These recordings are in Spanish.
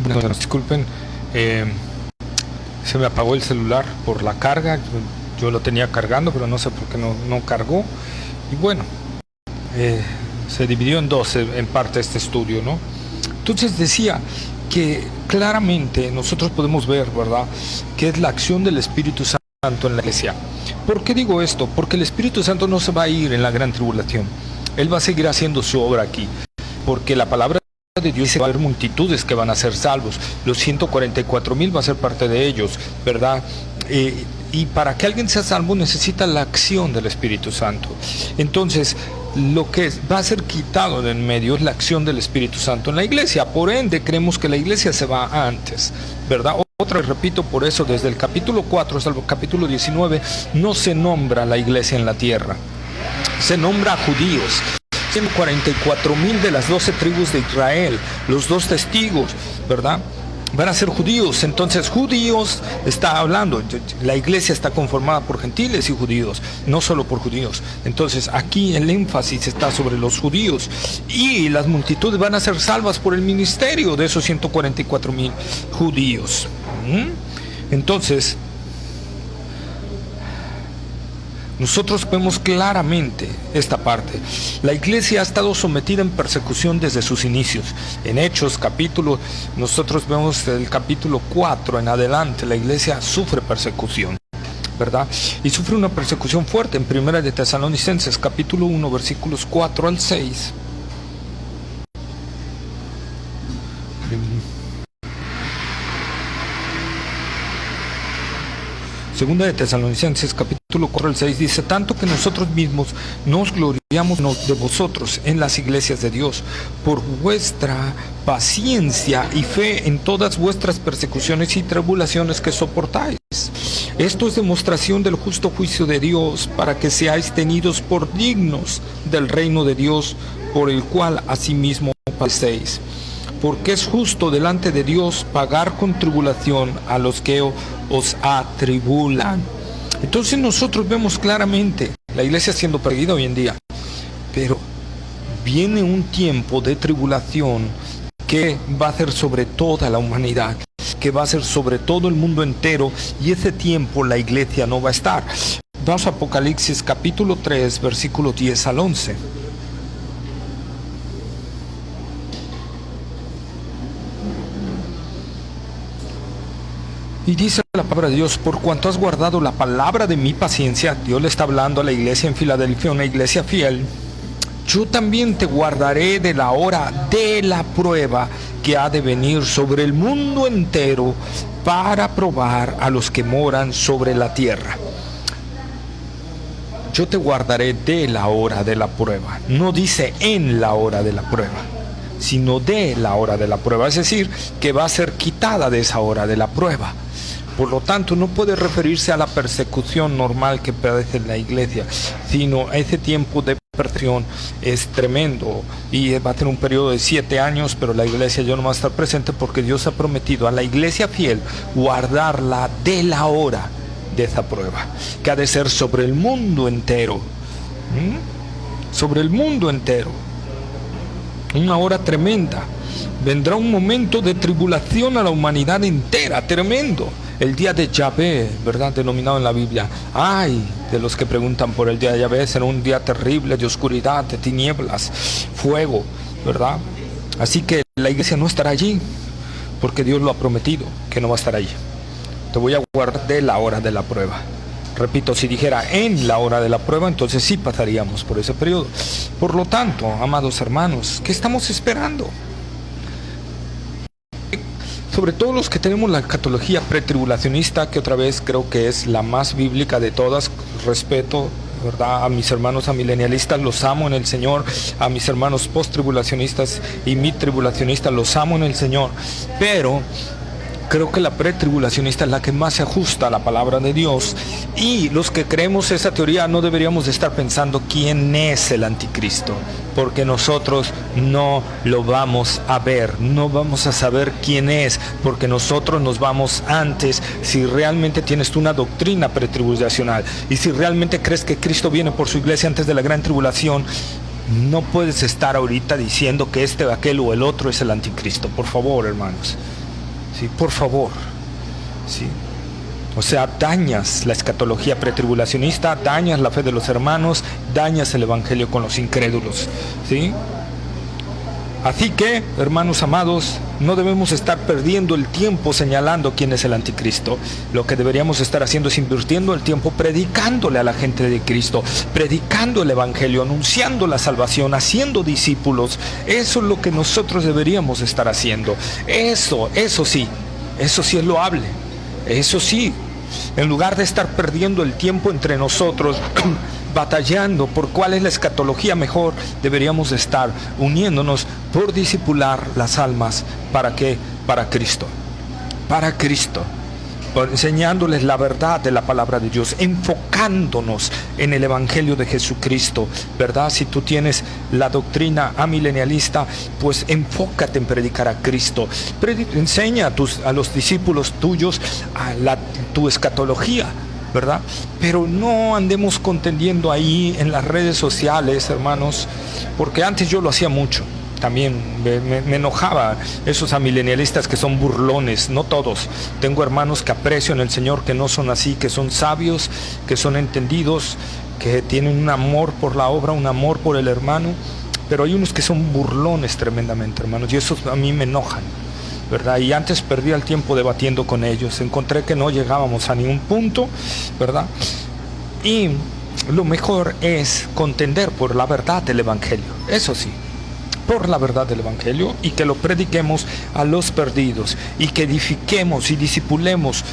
Bueno, disculpen, se me apagó el celular por la carga. Yo lo tenía cargando, pero no sé por qué no cargó. Y bueno, se dividió en dos en parte este estudio, ¿no? Entonces decía que claramente nosotros podemos ver, ¿verdad?, que es la acción del Espíritu Santo en la iglesia. ¿Por qué digo esto? Porque el Espíritu Santo no se va a ir en la gran tribulación. Él va a seguir haciendo su obra aquí, porque la palabra de Dios dice que va a haber multitudes que van a ser salvos. Los 144,000 va a ser parte de ellos, ¿verdad? Y para que alguien sea salvo necesita la acción del Espíritu Santo. Entonces, lo que va a ser quitado de en medio es la acción del Espíritu Santo en la iglesia. Por ende, creemos que la iglesia se va antes, ¿verdad? Otra vez repito, por eso desde el capítulo 4 hasta el capítulo 19 no se nombra la iglesia en la tierra. Se nombra a judíos. 144,000 de las 12 tribus de Israel, los 2 testigos, ¿verdad?, van a ser judíos. Entonces judíos está hablando, la iglesia está conformada por gentiles y judíos, no solo por judíos. Entonces aquí el énfasis está sobre los judíos, y las multitudes van a ser salvas por el ministerio de esos 144,000 judíos. Entonces nosotros vemos claramente esta parte. La iglesia ha estado sometida en persecución desde sus inicios. En Hechos capítulo, nosotros vemos el capítulo 4 en adelante, la iglesia sufre persecución, ¿verdad? Y sufre una persecución fuerte en Primera de Tesalonicenses capítulo 1 versículos 4 al 6. Segunda de Tesalonicenses capítulo 4 al 6 dice: tanto que nosotros mismos nos gloriamos de vosotros en las iglesias de Dios, por vuestra paciencia y fe en todas vuestras persecuciones y tribulaciones que soportáis. Esto es demostración del justo juicio de Dios, para que seáis tenidos por dignos del reino de Dios, por el cual asimismo padecéis. Porque es justo delante de Dios pagar con tribulación a los que os atribulan. Entonces nosotros vemos claramente la iglesia siendo perseguida hoy en día, pero viene un tiempo de tribulación que va a ser sobre toda la humanidad, que va a ser sobre todo el mundo entero, y ese tiempo la iglesia no va a estar. Vamos a Apocalipsis capítulo 3 versículo 10 al 11. Y dice la palabra de Dios: por cuanto has guardado la palabra de mi paciencia. Dios le está hablando a la iglesia en Filadelfia, una iglesia fiel. Yo también te guardaré de la hora de la prueba que ha de venir sobre el mundo entero, para probar a los que moran sobre la tierra. Yo te guardaré de la hora de la prueba. No dice en la hora de la prueba, sino de la hora de la prueba. Es decir, que va a ser quitada de esa hora de la prueba. Por lo tanto, no puede referirse a la persecución normal que padece la iglesia, sino a ese tiempo de persecución. Es tremendo, y va a tener un periodo de 7 años, pero la iglesia ya no va a estar presente, porque Dios ha prometido a la iglesia fiel guardarla de la hora de esa prueba, que ha de ser sobre el mundo entero. Sobre el mundo entero. Una hora tremenda. Vendrá un momento de tribulación a la humanidad entera, tremendo. El día de Yahvé, ¿verdad?, denominado en la Biblia. Ay de los que preguntan por el día de Yahvé. Será un día terrible, de oscuridad, de tinieblas, fuego, ¿verdad? Así que la iglesia no estará allí, porque Dios lo ha prometido, que no va a estar allí. Te voy a guardar de la hora de la prueba. Repito, si dijera en la hora de la prueba, entonces sí pasaríamos por ese periodo. Por lo tanto, amados hermanos, ¿qué estamos esperando? Sobre todo los que tenemos la escatología pretribulacionista, que otra vez creo que es la más bíblica de todas. Respeto, ¿verdad?, a mis hermanos amilenialistas, los amo en el Señor. A mis hermanos posttribulacionistas y midtribulacionistas, los amo en el Señor. Pero creo que la pretribulacionista es la que más se ajusta a la palabra de Dios. Y los que creemos esa teoría no deberíamos de estar pensando quién es el anticristo, porque nosotros no lo vamos a ver, no vamos a saber quién es, porque nosotros nos vamos antes. Si realmente tienes tú una doctrina pretribulacional, y si realmente crees que Cristo viene por su iglesia antes de la gran tribulación, no puedes estar ahorita diciendo que este, aquel o el otro es el anticristo. Por favor, hermanos. ¿sí? Por favor, ¿sí? O sea, dañas la escatología pretribulacionista, dañas la fe de los hermanos, dañas el evangelio con los incrédulos, ¿sí? Así que, hermanos amados, no debemos estar perdiendo el tiempo señalando quién es el anticristo. Lo que deberíamos estar haciendo es invirtiendo el tiempo predicándole a la gente de Cristo, predicando el evangelio, anunciando la salvación, haciendo discípulos. Eso es lo que nosotros deberíamos estar haciendo. Eso sí es loable. Eso sí, en lugar de estar perdiendo el tiempo entre nosotros batallando por cuál es la escatología mejor, deberíamos estar uniéndonos por discipular las almas. ¿Para qué? Para Cristo. Para Cristo. Enseñándoles la verdad de la palabra de Dios, enfocándonos en el evangelio de Jesucristo, ¿verdad? Si tú tienes la doctrina amilenialista, pues enfócate en predicar a Cristo. Enseña a los discípulos tuyos tu escatología, ¿verdad? Pero no andemos contendiendo ahí en las redes sociales, hermanos, porque antes yo lo hacía mucho. También me enojaba esos amilenialistas que son burlones. No todos. Tengo hermanos que aprecio en el Señor, que no son así, que son sabios, que son entendidos, que tienen un amor por la obra, un amor por el hermano. Pero hay unos que son burlones tremendamente, hermanos, y esos a mí me enojan, ¿verdad? Y antes perdía el tiempo debatiendo con ellos. Encontré que no llegábamos a ningún punto, ¿verdad? Y lo mejor es contender por la verdad del evangelio. Eso sí, por la verdad del evangelio, y que lo prediquemos a los perdidos, y que edifiquemos y discipulemos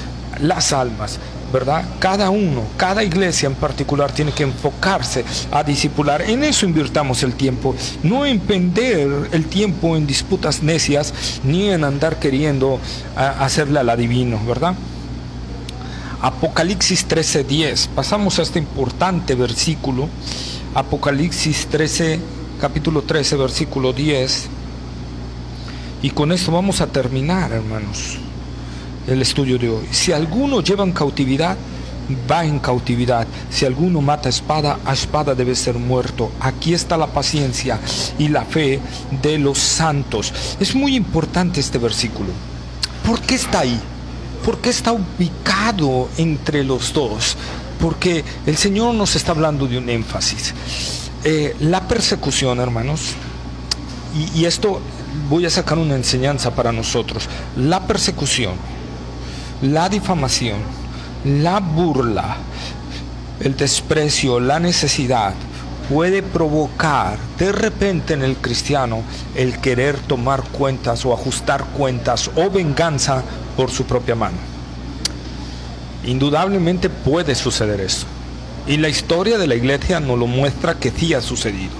las almas, ¿verdad? Cada iglesia en particular tiene que enfocarse a discipular. En eso invirtamos el tiempo, no en perder el tiempo en disputas necias, ni en andar queriendo hacerle al adivino, ¿verdad? Apocalipsis 13:10. Pasamos a este importante versículo. Apocalipsis 13, capítulo 13, versículo 10. Y con esto vamos a terminar, hermanos, el estudio de hoy. Si alguno lleva en cautividad, va en cautividad. Si alguno mata a espada debe ser muerto. Aquí está la paciencia y la fe de los santos. Es muy importante este versículo. ¿Por qué está ahí? ¿Por qué está ubicado entre los dos? Porque el Señor nos está hablando de un énfasis. La persecución, hermanos, y esto voy a sacar una enseñanza para nosotros. La persecución, la difamación, la burla, el desprecio, la necesidad puede provocar de repente en el cristiano el querer tomar cuentas o ajustar cuentas o venganza por su propia mano. Indudablemente puede suceder eso, y la historia de la iglesia nos lo muestra que sí ha sucedido.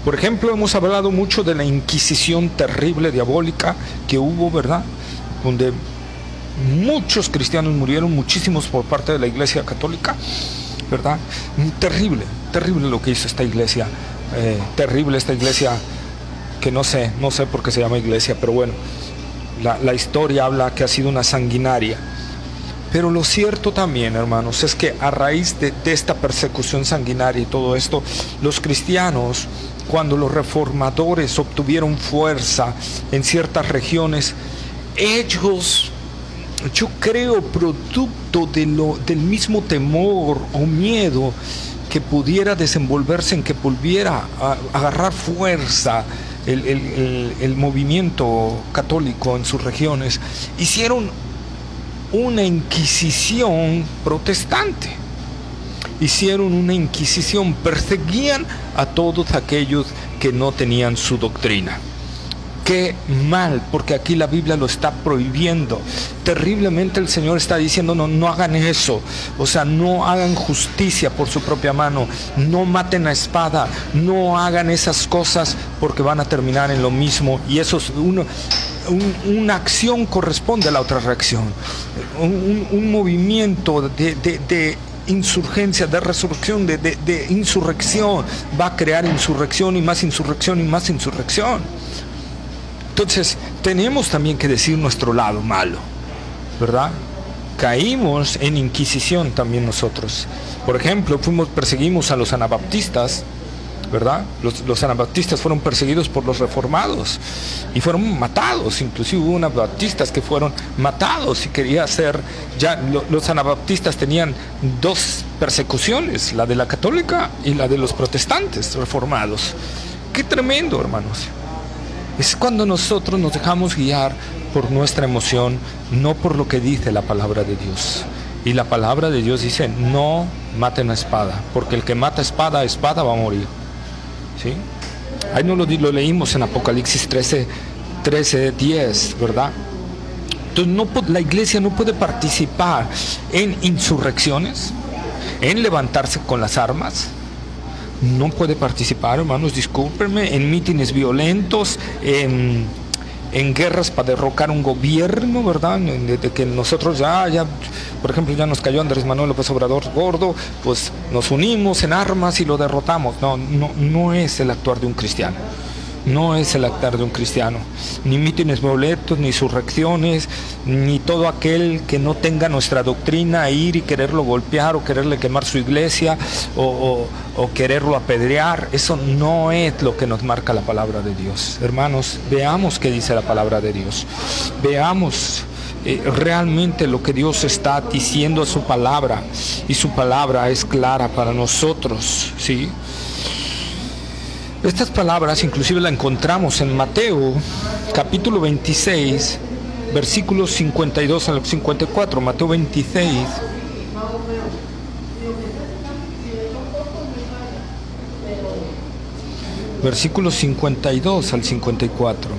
Por ejemplo, hemos hablado mucho de la Inquisición terrible, diabólica que hubo, ¿verdad? Donde muchos cristianos murieron, muchísimos por parte de la Iglesia Católica, ¿verdad? Terrible, terrible lo que hizo esta iglesia, terrible esta iglesia que no sé por qué se llama iglesia, pero bueno, la historia habla que ha sido una sanguinaria. Pero lo cierto también, hermanos, es que a raíz de esta persecución sanguinaria y todo esto, los cristianos, cuando los reformadores obtuvieron fuerza en ciertas regiones, ellos, yo creo, producto del mismo temor o miedo que pudiera desenvolverse en que volviera a agarrar fuerza el movimiento católico en sus regiones, hicieron una inquisición protestante. Hicieron una inquisición, perseguían a todos aquellos que no tenían su doctrina. Qué mal, porque aquí la Biblia lo está prohibiendo. Terriblemente el Señor está diciendo, no hagan eso. O sea, no hagan justicia por su propia mano, no maten a espada, no hagan esas cosas, porque van a terminar en lo mismo. Y eso es una acción corresponde a la otra reacción. Un movimiento de insurgencia, de resurrección, de insurrección, va a crear insurrección y más insurrección y más insurrección. Entonces tenemos también que decir nuestro lado malo, ¿verdad? Caímos en inquisición también nosotros. Por ejemplo, perseguimos a los anabaptistas, ¿verdad? Los anabaptistas fueron perseguidos por los reformados y fueron matados. Inclusive hubo anabaptistas que fueron matados y quería hacer, ya los anabaptistas tenían dos persecuciones, la de la católica y la de los protestantes reformados. Qué tremendo, hermanos. Es cuando nosotros nos dejamos guiar por nuestra emoción, no por lo que dice la palabra de Dios. Y la palabra de Dios dice, no maten a espada, porque el que mata espada a espada va a morir. ¿Sí? Ahí no lo leímos en Apocalipsis 13:10, ¿verdad? Entonces la iglesia no puede participar en insurrecciones, en levantarse con las armas. No puede participar, hermanos, discúlpenme, en mítines violentos, en guerras para derrocar un gobierno, ¿verdad? De que nosotros ya, por ejemplo, ya nos cayó Andrés Manuel López Obrador gordo, pues nos unimos en armas y lo derrotamos. No es el actuar de un cristiano. No es el actuar de un cristiano. Ni mítines violentos, ni insurrecciones, ni todo aquel que no tenga nuestra doctrina, ir y quererlo golpear o quererle quemar su iglesia o quererlo apedrear. Eso no es lo que nos marca la palabra de Dios. Hermanos, veamos qué dice la palabra de Dios. Veamos realmente lo que Dios está diciendo a su palabra, y su palabra es clara para nosotros, ¿sí? Estas palabras inclusive las encontramos en Mateo capítulo 26, versículos 52 al 54. Mateo 26, versículos 52 al 54.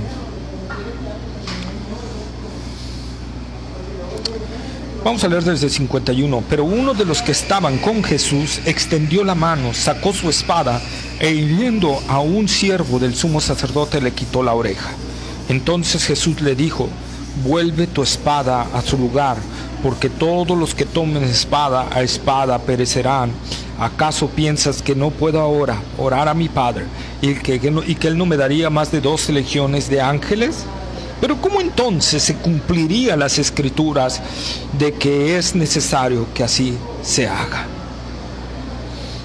Vamos a leer desde el 51. Pero uno de los que estaban con Jesús extendió la mano, sacó su espada e hiriendo a un siervo del sumo sacerdote le quitó la oreja. Entonces Jesús le dijo, vuelve tu espada a su lugar, porque todos los que tomen espada a espada perecerán. ¿Acaso piensas que no puedo ahora orar a mi Padre y que Él no me daría más de 12 legiones de ángeles? Pero ¿cómo entonces se cumplirían las escrituras de que es necesario que así se haga?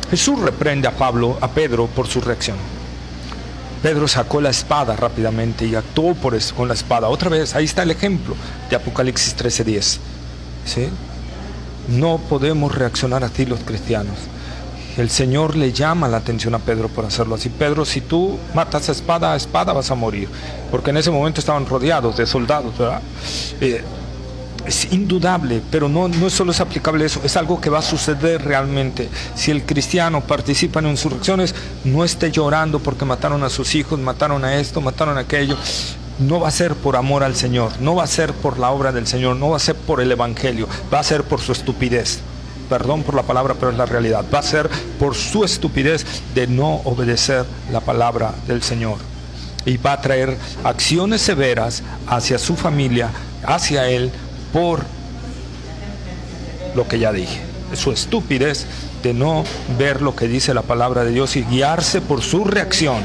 Jesús reprende a Pedro por su reacción. Pedro sacó la espada rápidamente y actuó con la espada. Otra vez, ahí está el ejemplo de Apocalipsis 13:10. ¿Sí? No podemos reaccionar así los cristianos. El Señor le llama la atención a Pedro por hacerlo así. Pedro, si tú matas espada a espada vas a morir. Porque en ese momento estaban rodeados de soldados, ¿verdad? Es indudable, pero no solo es aplicable eso, es algo que va a suceder realmente. Si el cristiano participa en insurrecciones, no esté llorando porque mataron a sus hijos, mataron a esto, mataron a aquello. No va a ser por amor al Señor, no va a ser por la obra del Señor, no va a ser por el Evangelio, va a ser por su estupidez. Perdón por la palabra, pero es la realidad. Va a ser por su estupidez de no obedecer la palabra del Señor. Y va a traer acciones severas hacia su familia, hacia él, por lo que ya dije. Su estupidez de no ver lo que dice la palabra de Dios y guiarse por su reacción,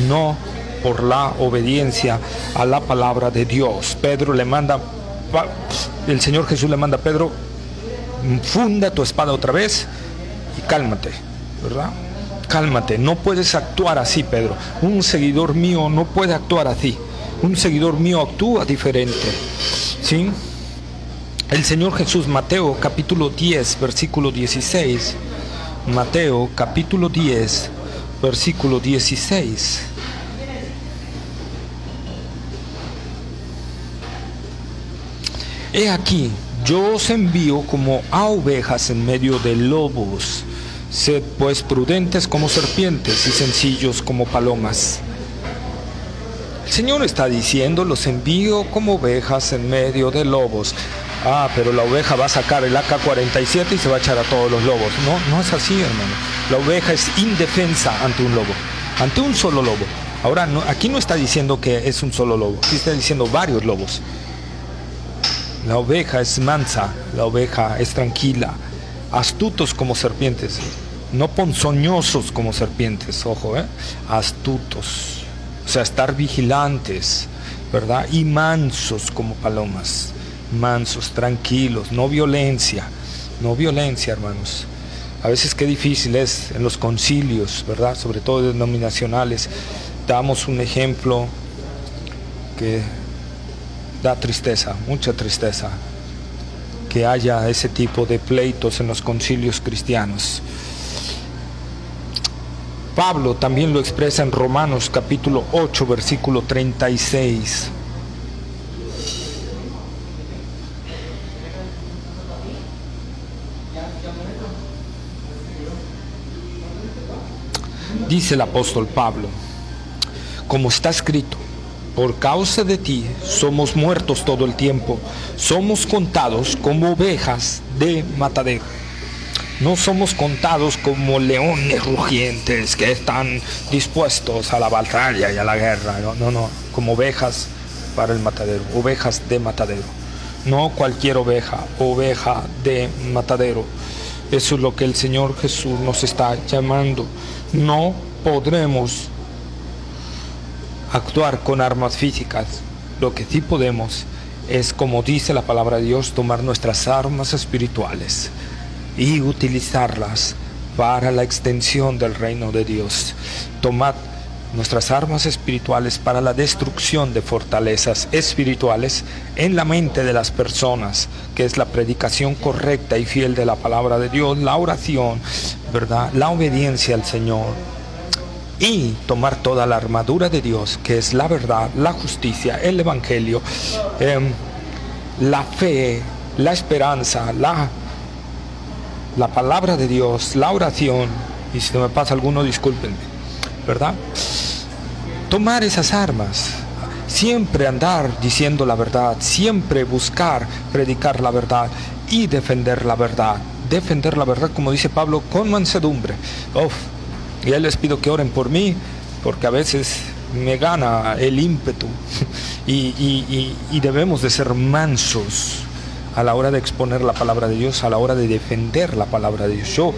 no por la obediencia a la palabra de Dios. El Señor Jesús le manda a Pedro, funda tu espada otra vez y cálmate, ¿verdad? Cálmate, no puedes actuar así, Pedro. Un seguidor mío no puede actuar así. Un seguidor mío actúa diferente, ¿sí? El Señor Jesús, Mateo capítulo 10, versículo 16. Mateo capítulo 10, versículo 16. He aquí, yo os envío como a ovejas en medio de lobos. Sed pues prudentes como serpientes y sencillos como palomas. El Señor está diciendo, los envío como ovejas en medio de lobos. Pero la oveja va a sacar el AK-47 y se va a echar a todos los lobos. No es así, hermano. La oveja es indefensa ante un lobo, ante un solo lobo. Ahora, aquí no está diciendo que es un solo lobo, aquí está diciendo varios lobos. La oveja es mansa, la oveja es tranquila, astutos como serpientes, no ponzoñosos como serpientes, ojo, astutos, o sea, estar vigilantes, ¿verdad? Y mansos como palomas, mansos, tranquilos, no violencia, hermanos. A veces qué difícil es en los concilios, ¿verdad? Sobre todo denominacionales. Damos un ejemplo que da tristeza, mucha tristeza, que haya ese tipo de pleitos en los concilios cristianos. Pablo también lo expresa en Romanos capítulo 8, versículo 36. Dice el apóstol Pablo, como está escrito, por causa de ti somos muertos todo el tiempo, somos contados como ovejas de matadero. No somos contados como leones rugientes que están dispuestos a la batalla y a la guerra. No, como ovejas para el matadero, ovejas de matadero. No cualquier oveja, oveja de matadero. Eso es lo que el Señor Jesús nos está llamando. No podremos actuar con armas físicas. Lo que sí podemos es, como dice la palabra de Dios, tomar nuestras armas espirituales y utilizarlas para la extensión del reino de Dios. Tomad nuestras armas espirituales para la destrucción de fortalezas espirituales en la mente de las personas, que es la predicación correcta y fiel de la palabra de Dios, la oración, ¿verdad? La obediencia al Señor, y tomar toda la armadura de Dios, que es la verdad, la justicia, el evangelio, la fe, la esperanza, la palabra de Dios, la oración, y si no me pasa alguno, discúlpenme, ¿verdad? Tomar esas armas, siempre andar diciendo la verdad, siempre buscar predicar la verdad y defender la verdad, como dice Pablo, con mansedumbre. Y les pido que oren por mí, porque a veces me gana el ímpetu y debemos de ser mansos a la hora de exponer la palabra de Dios, a la hora de defender la palabra de Dios. Yo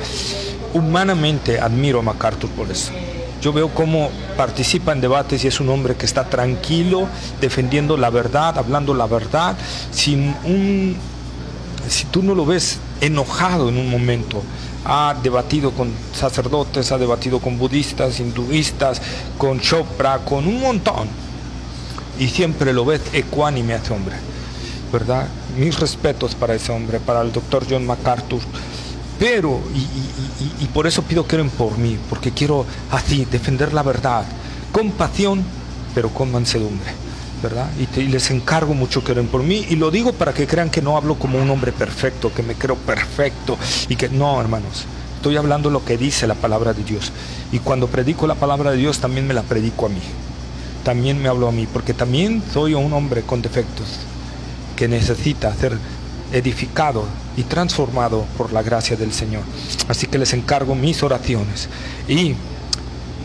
humanamente admiro a MacArthur por eso. Yo veo cómo participa en debates y es un hombre que está tranquilo, defendiendo la verdad, hablando la verdad, si tú no lo ves enojado en un momento. Ha debatido con sacerdotes, ha debatido con budistas, hinduistas, con Chopra, con un montón. Y siempre lo ves ecuánime a ese hombre, ¿verdad? Mis respetos para ese hombre, para el doctor John MacArthur. Pero, y por eso pido que oren por mí, porque quiero así defender la verdad, con pasión, pero con mansedumbre, ¿verdad? Y les encargo mucho que oren por mí, y lo digo para que crean que no hablo como un hombre perfecto, que me creo perfecto, y que no, hermanos, estoy hablando lo que dice la palabra de Dios, y cuando predico la palabra de Dios también me la predico a mí, también me hablo a mí, porque también soy un hombre con defectos, que necesita ser edificado y transformado por la gracia del Señor. Así que les encargo mis oraciones, y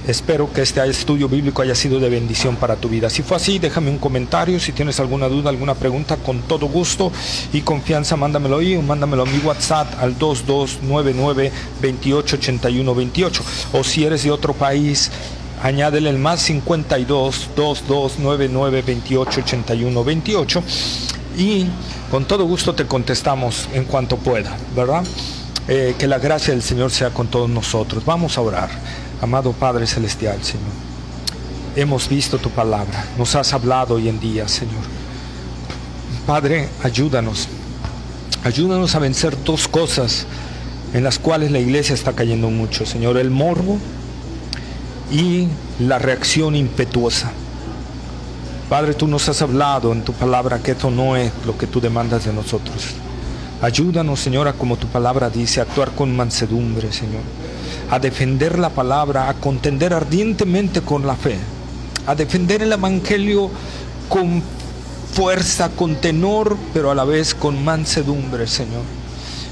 espero que este estudio bíblico haya sido de bendición para tu vida. Si fue así, déjame un comentario. Si tienes alguna duda, alguna pregunta, con todo gusto y confianza, mándamelo ahí o mándamelo a mi WhatsApp al 2299288128. O si eres de otro país, añádele el más 52 2299288128 y con todo gusto te contestamos en cuanto pueda, ¿verdad? Que la gracia del Señor sea con todos nosotros. Vamos a orar. Amado Padre Celestial, Señor, hemos visto tu palabra, nos has hablado hoy en día, Señor. Padre, ayúdanos a vencer dos cosas en las cuales la iglesia está cayendo mucho, Señor: el morbo y la reacción impetuosa. Padre, tú nos has hablado en tu palabra que esto no es lo que tú demandas de nosotros. Ayúdanos, Señora, como tu palabra dice, a actuar con mansedumbre, Señor, a defender la palabra, a contender ardientemente con la fe, a defender el evangelio con fuerza, con tenor, pero a la vez con mansedumbre, Señor.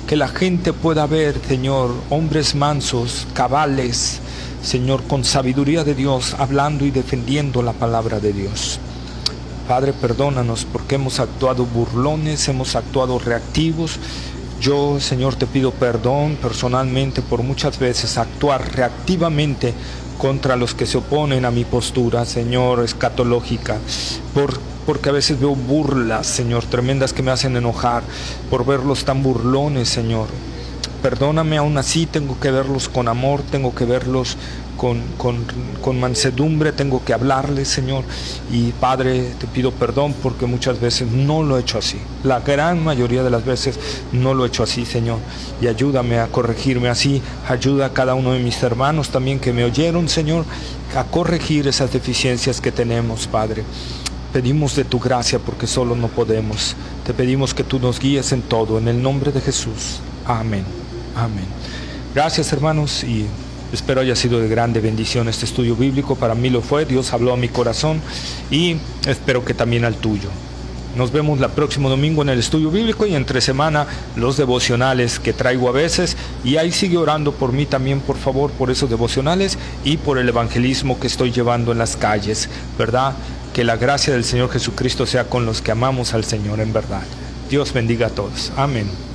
Que la gente pueda ver, Señor, hombres mansos, cabales, Señor, con sabiduría de Dios, hablando y defendiendo la palabra de Dios. Padre, perdónanos porque hemos actuado burlones, hemos actuado reactivos. Yo, Señor, te pido perdón personalmente por muchas veces actuar reactivamente contra los que se oponen a mi postura, Señor, escatológica, porque a veces veo burlas, Señor, tremendas que me hacen enojar, por verlos tan burlones, Señor. perdóname, aún así tengo que verlos con amor, tengo que verlos con mansedumbre, tengo que hablarles, Señor. Y Padre, te pido perdón porque muchas veces no lo he hecho así. La gran mayoría de las veces no lo he hecho así, Señor. Y ayúdame a corregirme así. Ayuda a cada uno de mis hermanos también que me oyeron, Señor, a corregir esas deficiencias que tenemos, Padre. Pedimos de tu gracia porque solo no podemos. Te pedimos que tú nos guíes en todo, en el nombre de Jesús. Amén. Amén. Gracias, hermanos, y espero haya sido de grande bendición este estudio bíblico. Para mí lo fue. Dios habló a mi corazón y espero que también al tuyo. Nos vemos el próximo domingo en el estudio bíblico y entre semana los devocionales que traigo a veces. Y ahí sigue orando por mí también, por favor, por esos devocionales y por el evangelismo que estoy llevando en las calles, ¿verdad? Que la gracia del Señor Jesucristo sea con los que amamos al Señor en verdad. Dios bendiga a todos. Amén.